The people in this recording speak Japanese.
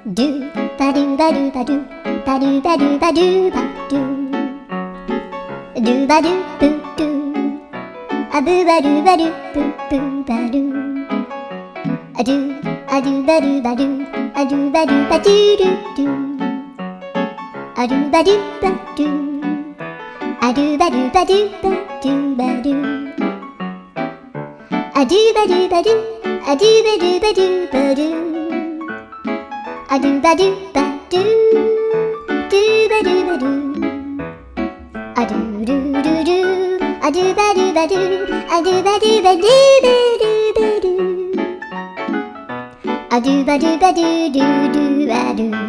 ドゥバドゥバドゥバドゥバドゥバドゥバドゥバドゥドゥバドゥブドゥアブバドゥバドゥブブバドゥアドゥアドゥバドゥバドゥアドゥバドゥバドゥドゥドゥアドゥバドゥバドゥアドゥバドゥバドゥバドゥバドゥアドゥバドゥバドゥアドゥバドゥバドゥバドゥアドゥバドゥバドゥドゥバドゥバドゥアドゥルルルアドゥバドゥバドゥアドゥバドゥバドゥバドゥバドゥアドゥバドゥバドゥドゥドゥバドゥ